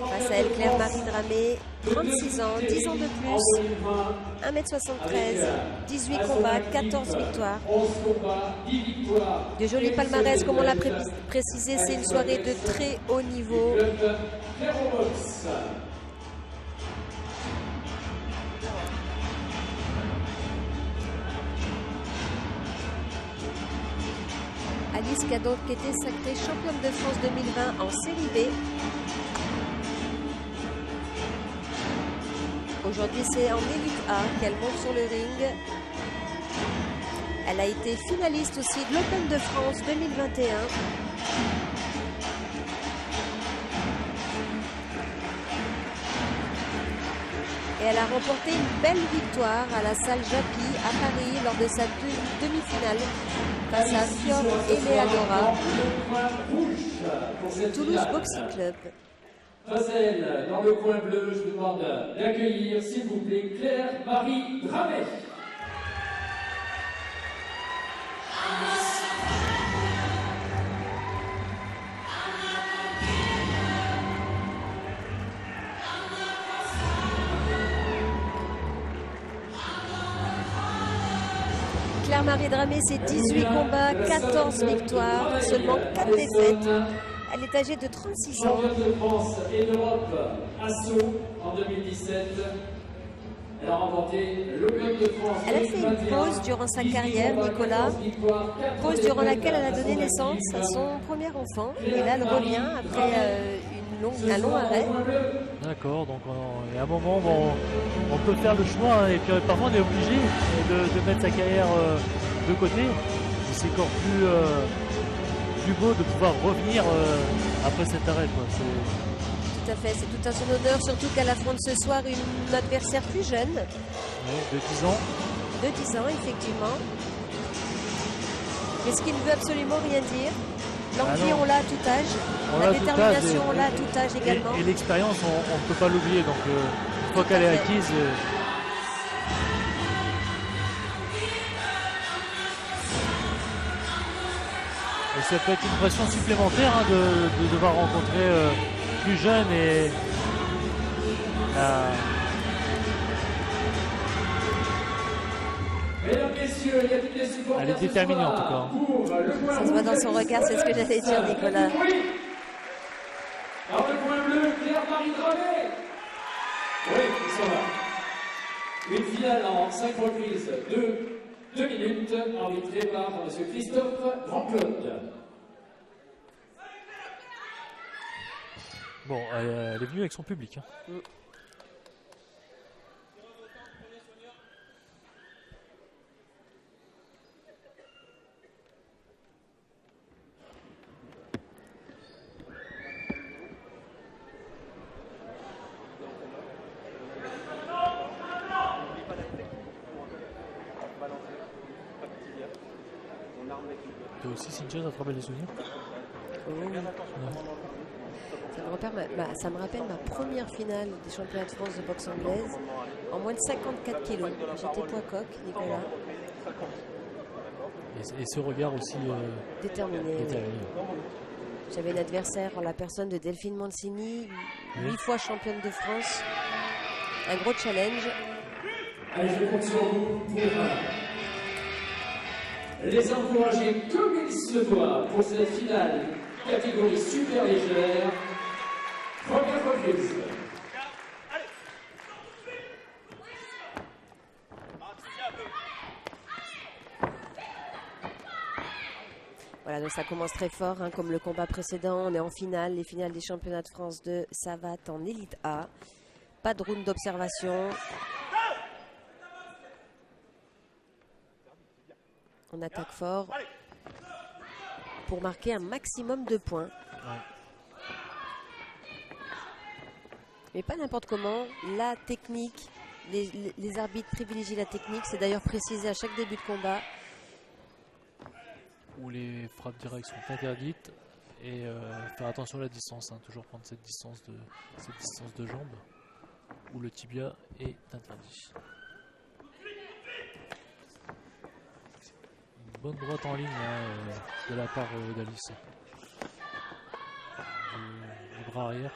Face à elle, Claire-Marie Dramé, 36 ans, 10 ans de plus, 1m73, 18 combats, 14 victoires. De jolis palmarès, comme on l'a précisé, c'est une soirée de très haut niveau. Alice qui a donc été sacrée championne de France 2020 en série B. Aujourd'hui, c'est en Élite A qu'elle monte sur le ring. Elle a été finaliste aussi de l'Open de France 2021. Et elle a remporté une belle victoire à la salle Japy à Paris lors de sa demi-finale face à Fior Eleadora du Toulouse Boxing Club. Face à elle, dans le coin bleu, je demande d'accueillir, s'il vous plaît, Claire-Marie Dramé. Claire-Marie Dramé, c'est 18 combats, 14 victoires, seulement 4 défaites. Elle est âgée de 36 ans. Championne de France et d'Europe à Sceaux en 2017. Elle a remporté l'Open de France. Elle a fait une pause durant sa carrière, Nicolas. Pause durant laquelle elle a donné naissance à son premier enfant. Et là, elle revient après un long arrêt. D'accord, donc il y a un moment, bon, on peut faire le choix, hein, et puis parfois on est obligé de mettre sa carrière de côté. C'est encore plus beau de pouvoir revenir après cet arrêt, quoi. Tout à fait, c'est tout à son honneur, surtout qu'elle affronte ce soir une adversaire plus jeune. Oui, de 10 ans. De 10 ans, effectivement. Mais ce qui ne veut absolument rien dire. L'envie, on l'a à tout âge. La détermination, on l'a à tout âge également. Et l'expérience, on ne peut pas l'oublier. Donc, une fois qu'elle est acquise... Et ça peut être une pression supplémentaire, hein, de devoir rencontrer plus jeune et... Elle est déterminée en tout cas. Ça se voit dans son regard, c'est ce que j'allais dire, Nicolas. Dans le coin bleu, Claire-Marie Dramé. Oui, ils sont là. Une finale en 5 reprises de 2 minutes, arbitrée par M. Christophe Grand-Claude. Bon, elle est venue avec son public. Hein. Toi aussi, Cynthia, ça te rappelle des souvenirs? Oui. Ça me rappelle ma première finale des championnats de France de boxe anglaise en moins de 54 kilos. J'étais poids coq, Nicolas. Et ce regard aussi déterminé. J'avais une adversaire en la personne de Delphine Mancini, 8 fois championne de France. Un gros challenge. Allez, je compte sur vous pour les encourager comme il se doit pour cette finale catégorie super légère. Première reprise. Voilà, donc ça commence très fort, hein, comme le combat précédent. On est en finale, les finales des championnats de France de savate en élite A. Pas de round d'observation. On attaque fort pour marquer un maximum de points. Mais pas n'importe comment. La technique, les arbitres privilégient la technique. C'est d'ailleurs précisé à chaque début de combat. Où les frappes directes sont interdites. Et faire attention à la distance. Hein, toujours prendre cette distance de jambe. Où le tibia est interdit. Une bonne droite en ligne, hein, de la part d'Alice. Du bras arrière.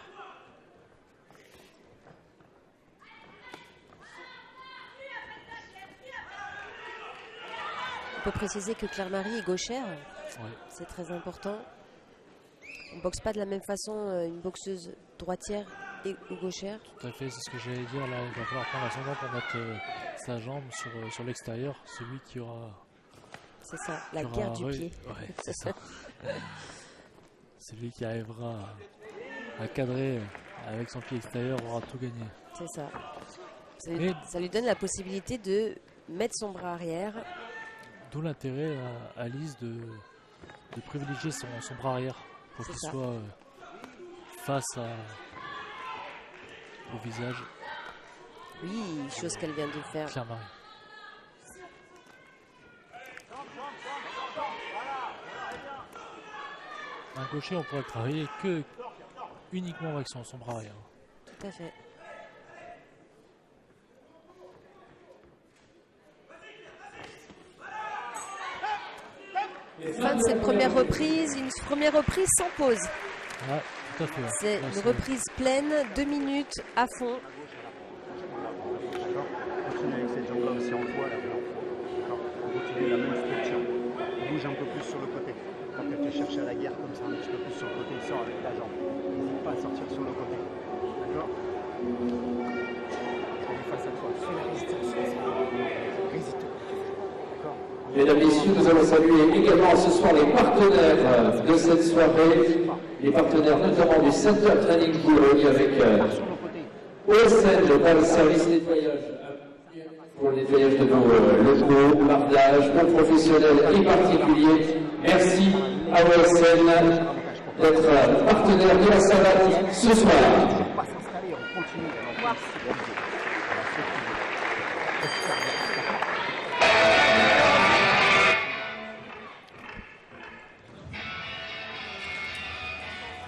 peut préciser que Claire Marie est gauchère. Ouais. C'est très important. On ne boxe pas de la même façon une boxeuse droitière ou gauchère. Tout à fait, c'est ce que j'allais dire. Là, il va falloir prendre l'ascendant pour mettre sa jambe sur l'extérieur. Celui qui aura. C'est ça, la guerre du pied. Ouais, c'est ça. Celui qui arrivera à cadrer avec son pied extérieur aura tout gagné. C'est ça. Ça lui donne la possibilité de mettre son bras arrière. D'où l'intérêt à Alice de privilégier son bras arrière pour qu'il soit face au visage. Oui, chose qu'elle vient de faire. Claire Marie. Un gaucher, on pourrait travailler uniquement avec son bras arrière. Tout à fait. Fin de cette première reprise, une première reprise sans pause. Ouais, tout à fait. C'est une reprise pleine, 2 minutes à fond. Continue avec cette jambe-là aussi en poids. On continue la même structure. On bouge un peu plus sur le côté. Quand tu te cherches à la guerre comme ça, un petit peu plus sur le côté, il sort avec la jambe. N'hésite pas à sortir sur le côté. D'accord? Face à toi, fais la résistance. Résiste. D'accord? Mesdames, Messieurs, nous allons saluer également ce soir les partenaires de cette soirée, les partenaires notamment du Center Training Boulogne avec OSN dans le service nettoyage pour le nettoyage de nos locaux, bardage, pour professionnels et particuliers. Merci à OSN d'être partenaire de la savate ce soir.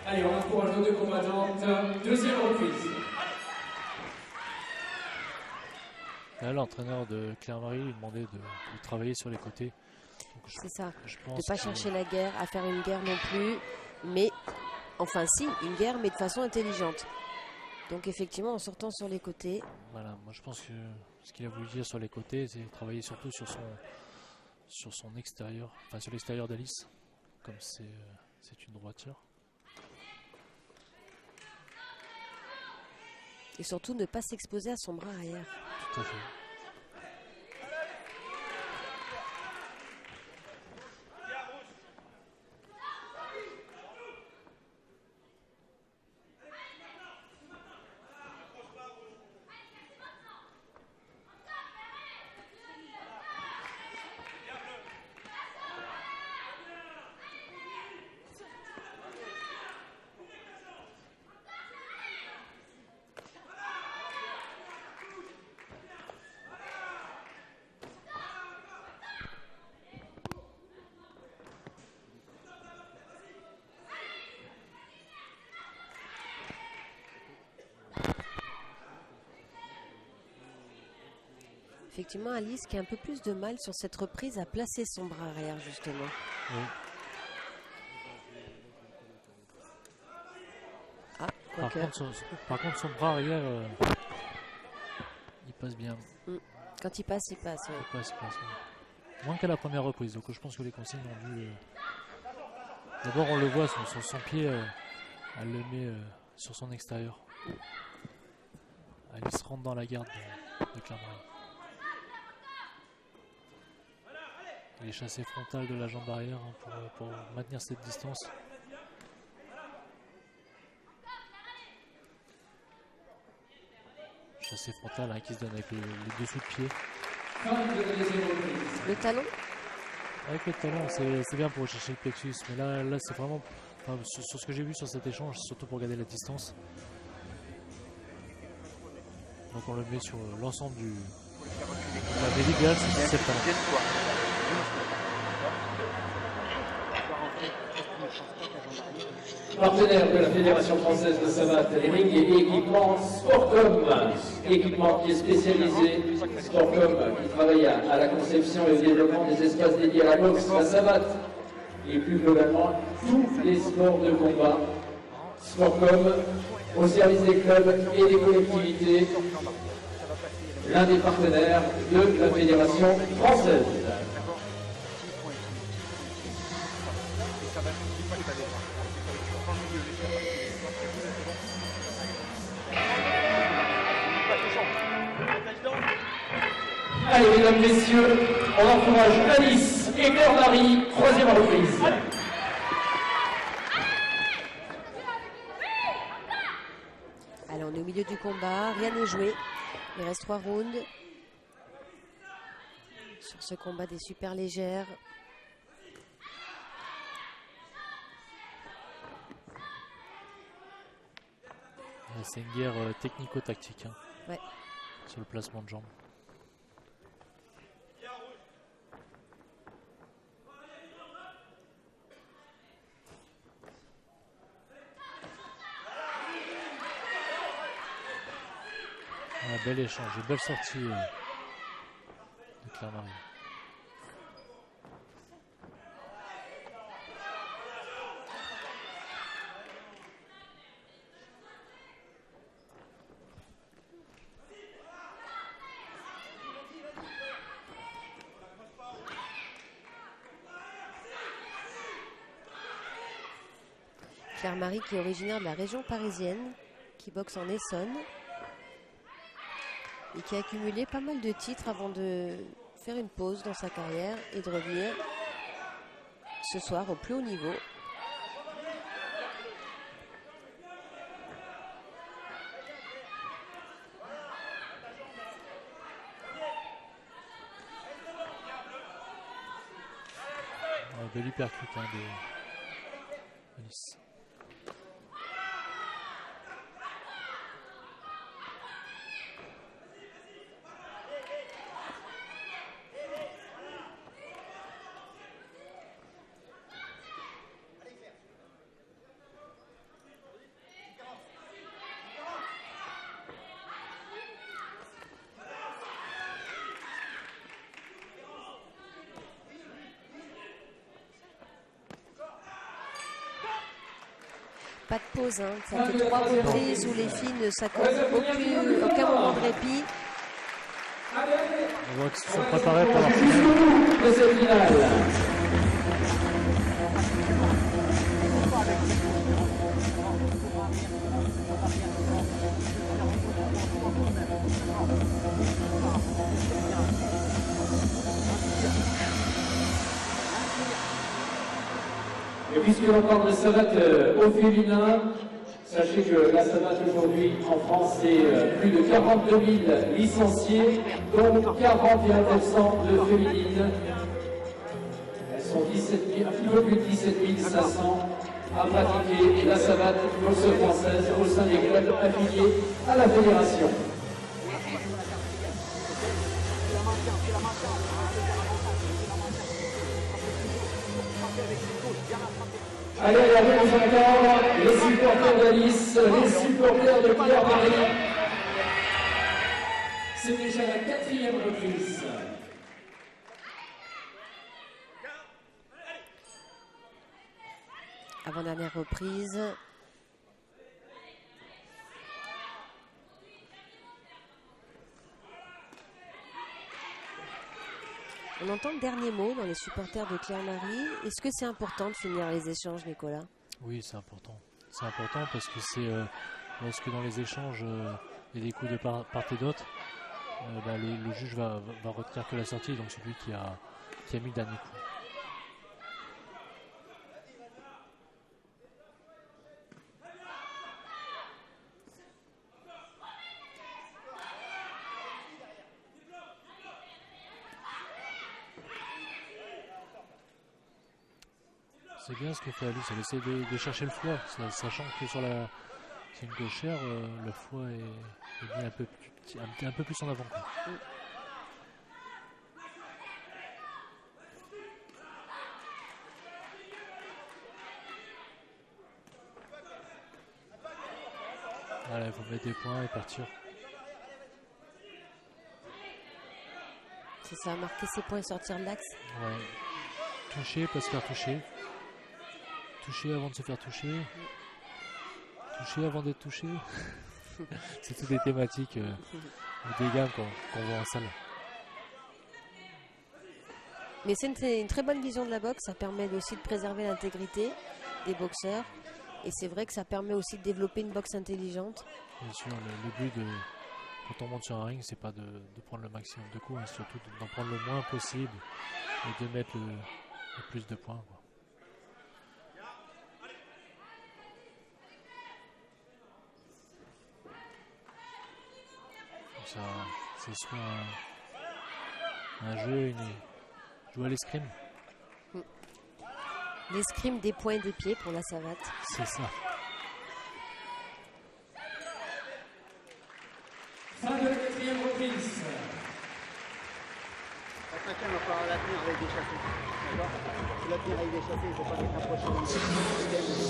Allez, on encourage nos deux combattantes. Deuxième reprise. Là, l'entraîneur de Claire Marie lui demandait de travailler sur les côtés. C'est ça, de pense ne pas chercher la guerre, à faire une guerre non plus, mais enfin si, une guerre, mais de façon intelligente. Donc effectivement, en sortant sur les côtés. Voilà, moi je pense que ce qu'il a voulu dire sur les côtés, c'est travailler surtout sur son extérieur, enfin sur l'extérieur d'Alice, comme c'est une droitière. Et surtout ne pas s'exposer à son bras arrière. Tout à fait. Effectivement, Alice qui a un peu plus de mal sur cette reprise à placer son bras arrière justement. Oui. Ah, par contre, son bras arrière, il passe bien. Quand il passe, il passe. Oui. Il passe, ouais. Moins qu'à la première reprise. Donc je pense que les consignes ont dû... D'abord, on le voit, son pied, elle le met sur son extérieur. Alice rentre dans la garde de Claire Marie. Les chassés frontales de la jambe arrière pour maintenir cette distance. Chassé frontal qui se donne avec les dessous de pied. Le talon? Avec le talon, c'est bien pour chercher le plexus. Mais là c'est vraiment... Enfin, sur ce que j'ai vu sur cet échange, c'est surtout pour garder la distance. Donc on le met sur l'ensemble du... La l'idéal, c'est le talon. Partenaire de la Fédération française de savate, les rings et équipements Sportcom, équipement qui est spécialisé, Sportcom qui travaille à la conception et au développement des espaces dédiés à la boxe, la savate et plus globalement tous les sports de combat. Sportcom au service des clubs et des collectivités, l'un des partenaires de la Fédération française. Allez, mesdames, messieurs, on encourage Alice et Claire-Marie, 3e reprise. Allez, on est au milieu du combat, rien n'est joué. Il reste 3 rounds. Sur ce combat des super légères. C'est une guerre technico-tactique, hein, Ouais. sur le placement de jambes. Bel échange, belle sortie de Claire-Marie. Claire-Marie qui est originaire de la région parisienne, qui boxe en Essonne et qui a accumulé pas mal de titres avant de faire une pause dans sa carrière et de revenir ce soir au plus haut niveau. Bel hypercute de Alice. Pas de pause, hein. Ça fait 3 reprises où les filles ne s'accordent aucun moment de répit. On voit qu'ils se sont préparés pour leur finale. De cette finale. Et puisque l'on parle de savate au féminin, sachez que la savate aujourd'hui en France, c'est plus de 42 000 licenciés, dont 41% de féminines. Elles sont 17 000, un petit peu plus de 17 500 à pratiquer la savate boxe française au sein des clubs affiliés à la fédération. Allez, à vous entendre les supporters d'Alice, les supporters de Claire-Marie. C'est déjà la 4e reprise. Avant-dernière reprise. On entend le dernier mot dans les supporters de Claire-Marie. Est-ce que c'est important de finir les échanges, Nicolas? Oui, c'est important. C'est important parce que c'est lorsque dans les échanges il y a des coups de part et d'autre, le juge va retenir que la sortie, donc celui qui a mis le dernier coup. C'est bien ce que fait Alice, elle essaie de chercher le foie, sachant que sur c'est une gauchère, le foie est mis un peu plus en avant. Quoi. Voilà, il faut mettre des points et partir. C'est ça, marquer ses points et sortir de l'axe. Ouais. Toucher, pas se faire toucher. Toucher avant de se faire toucher. Toucher avant d'être touché. C'est toutes des thématiques des gammes qu'on voit en salle. Mais c'est une très bonne vision de la boxe. Ça permet aussi de préserver l'intégrité des boxeurs. Et c'est vrai que ça permet aussi de développer une boxe intelligente. Bien sûr, le but quand on monte sur un ring, c'est pas de prendre le maximum de coups, hein, surtout d'en prendre le moins possible et de mettre le plus de points, quoi. Ça, c'est soit un jeu, jouer à l'escrime. L'escrime des poings et des pieds pour la savate. C'est ça. Fin de la 4e reprise. La 5e, on va falloir la tenir avec des chassés. D'accord? Si la tenir avec des chassés, il ne faut pas être approché dans le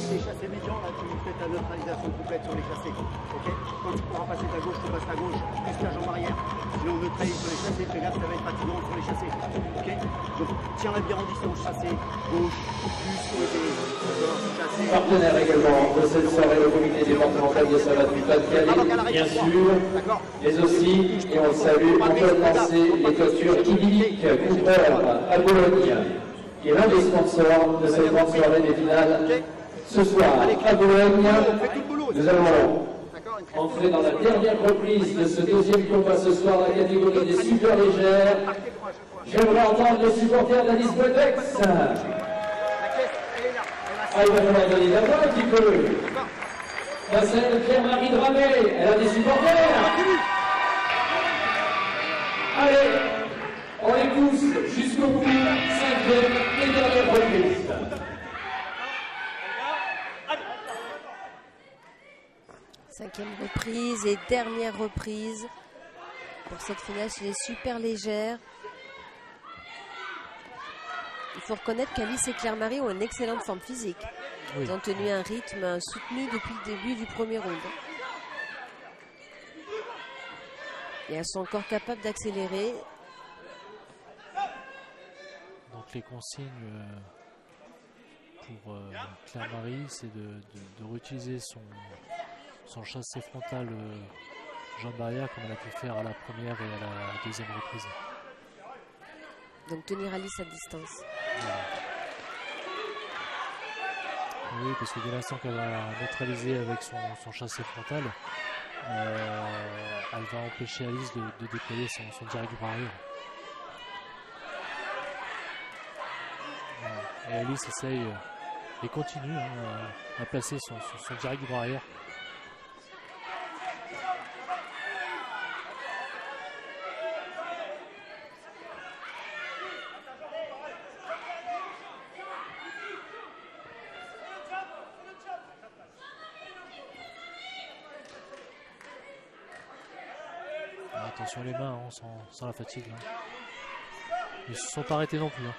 les chassés médians, là, tu fais ta neutralisation complète sur les chassés. Ok? Quand tu pourras passer ta gauche, tu passes ta gauche, plus ta jambe arrière. Sinon, on neutralise sur les chassés, fais gaffe, ça va être fatigant sur les chassés. Ok? Donc, tiens-la bien en distance, chassé, gauche, plus côté. D'accord? Chassé. Partenaire également de cette soirée, le comité départemental de savate du Pas-de-Calais, bien sûr, mais aussi, et on le salue, on peut lancer les clôtures idylliques Cooper à Bologne, qui est l'un des sponsors de cette grande soirée des finales. Ce soir, à Bologne, nous allons entrer dans la dernière reprise de ce deuxième combat ce soir, la catégorie des super légères. J'aimerais entendre les supporters d'Alice Boitex. Ah, il va falloir donner la voix un petit peu. La scène Pierre-Marie Dramé, elle a des supporters. Allez, on les pousse jusqu'au bout, 5e et dernière reprise. Cinquième reprise et dernière reprise pour cette finale chez les super légères. Il faut reconnaître qu'Alice et Claire-Marie ont une excellente forme physique. Oui. Ils ont tenu un rythme soutenu depuis le début du premier round. Et elles sont encore capables d'accélérer. Donc les consignes pour Claire-Marie, c'est de réutiliser son chassé frontal jambe arrière comme elle a pu faire à la première et à la deuxième reprise. Donc tenir Alice à distance. Voilà. Oui, parce que dès l'instant qu'elle va neutraliser avec son chassé frontal, elle va empêcher Alice de déployer son direct bras arrière. Voilà. Et Alice essaye et continue à placer son direct bras arrière. Attention les mains, hein, sans la fatigue. Hein. Ils ne se sont pas arrêtés non plus. Hein.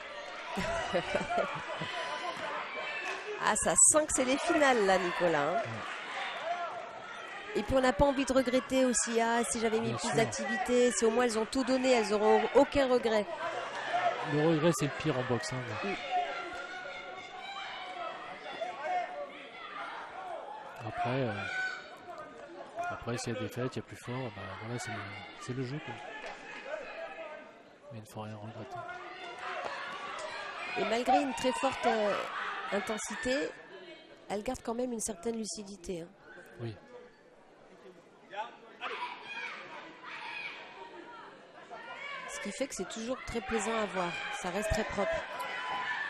Ah, ça sent que c'est les finales là, Nicolas. Hein. Et puis on n'a pas envie de regretter aussi. Ah, si j'avais mis plus d'activité, si au moins elles ont tout donné, elles n'auront aucun regret. Le regret, c'est le pire en boxe. Hein, Après, s'il y a des fêtes, il y a plus fort, bah, voilà, c'est le jeu. Quoi. Mais il ne faut rien regretter. Et malgré une très forte intensité, elle garde quand même une certaine lucidité. Hein. Oui. Ce qui fait que c'est toujours très plaisant à voir. Ça reste très propre.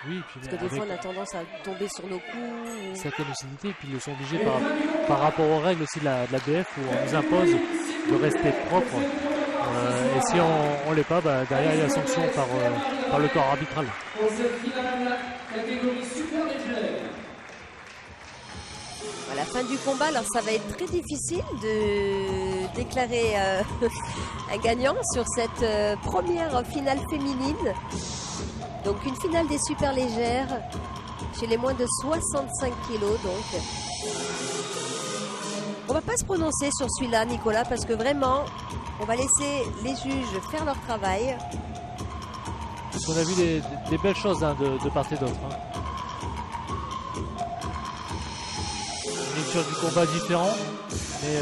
Oui, puis parce que des fois on a tendance à tomber sur nos coups. Certaines lucidité, et puis ils le sont obligés par rapport aux règles aussi de la BF où on nous impose de rester propre. Et si on ne l'est pas, bah, derrière il y a sanction par le corps arbitral. Pour cette finale, catégorie super légère. À la fin du combat, alors ça va être très difficile de déclarer un gagnant sur cette première finale féminine. Donc une finale des super légères chez les moins de 65 kilos. Donc on va pas se prononcer sur celui-là, Nicolas, parce que vraiment on va laisser les juges faire leur travail. Parce qu'on a vu des belles choses hein, de part et d'autre. Hein. Une lecture du combat différent, mais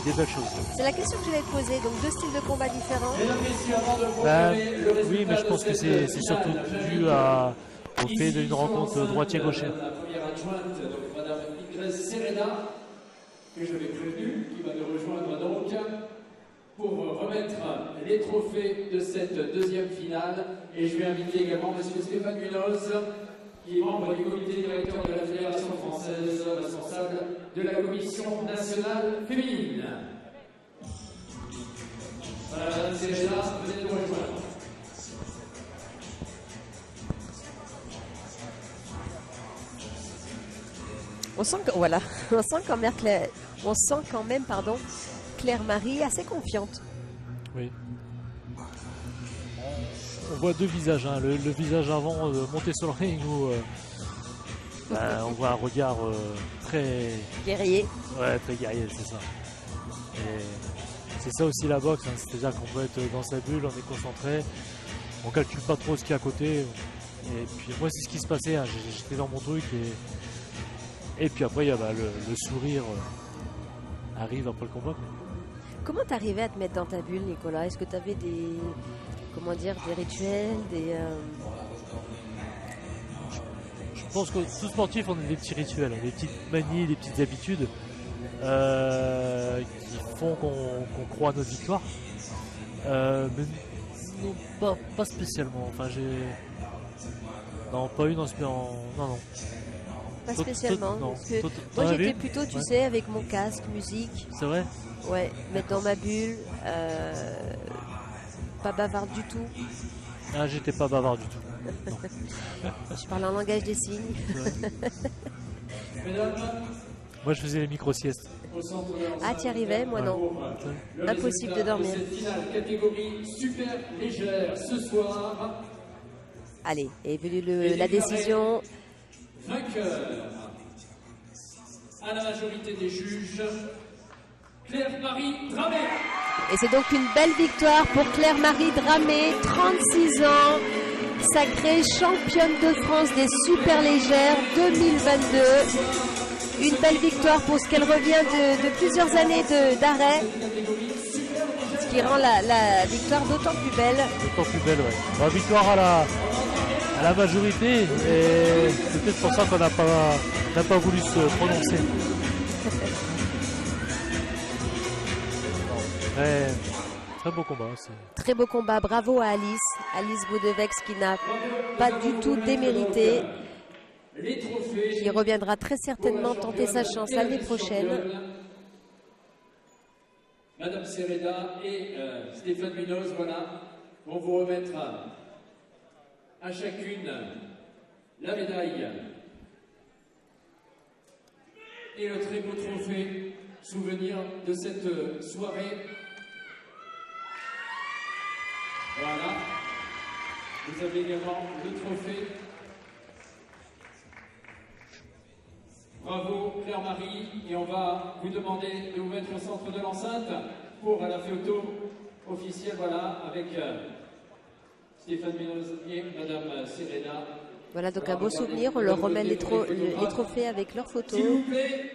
des belles choses. C'est la question que je vais te poser. Donc deux styles de combat différents. Oui, mais je pense que c'est surtout dû au fait d'une rencontre droitier-gaucher. La première adjointe, donc Madame Ingrès Serena, que je l'ai prévenue, qui va nous rejoindre donc. pour remettre les trophées de cette deuxième finale. Et je vais inviter également M. Stéphane Munoz, qui est membre du comité directeur de la Fédération française, responsable de la Commission nationale féminine. Madame Serena, venez nous rejoindre. On sent que, voilà, on sent quand même, Claire-Marie assez confiante. Oui. On voit deux visages, hein. Le visage avant de monter sur le ring où on voit un regard très guerrier. Ouais, très guerrier, c'est ça. Et c'est ça aussi la boxe, hein. C'est-à-dire qu'on peut être dans sa bulle, on est concentré, on calcule pas trop ce qu'il y a à côté. Et puis moi c'est ce qui se passait, hein. J'étais dans mon truc et puis après il y a le sourire arrive après le combat. Comment t'arrivais à te mettre dans ta bulle, Nicolas? Est-ce que tu avais des rituels, Je pense que tout sportif, on a des petits rituels, des petites manies, des petites habitudes qui font qu'on croit à notre victoire. Mais non, pas spécialement. Enfin, non, pas une non. Pas spécialement. Non. Parce que moi j'étais plutôt, tu sais, avec mon casque, musique. C'est vrai? Ouais, mettre dans ma bulle, pas bavarde du tout. Ah, j'étais pas bavard du tout. Je parlais en langage des signes. Moi je faisais les micro-siestes. Ah, tu y arrivais? Moi non. Impossible de dormir. Cette finale catégorie super légère ce soir. Allez, est venue la décision. Vainqueur à la majorité des juges, Claire-Marie Dramé. Et c'est donc une belle victoire pour Claire-Marie Dramé, 36 ans, sacrée championne de France des super légères 2022. Une belle victoire pour ce qu'elle revient de plusieurs années d'arrêt, ce qui rend la victoire d'autant plus belle. D'autant plus belle, ouais. La victoire à la majorité, et c'est peut-être pour ça qu'on n'a pas voulu se prononcer. Très beau combat aussi. Très beau combat, bravo à Alice Boudevex qui n'a pas du tout démérité, qui reviendra très certainement tenter sa chance l'année prochaine. Madame Serena et Stéphane Munoz, voilà, vont vous remettre à chacune la médaille et le très beau trophée souvenir de cette soirée. Voilà, vous avez également le trophée. Bravo Claire-Marie, et on va vous demander de vous mettre au centre de l'enceinte pour la photo officielle, voilà, avec Stéphane Munoz et Madame Serena. Voilà donc un beau souvenir, on leur remet les trophées avec leurs photos. S'il vous plaît.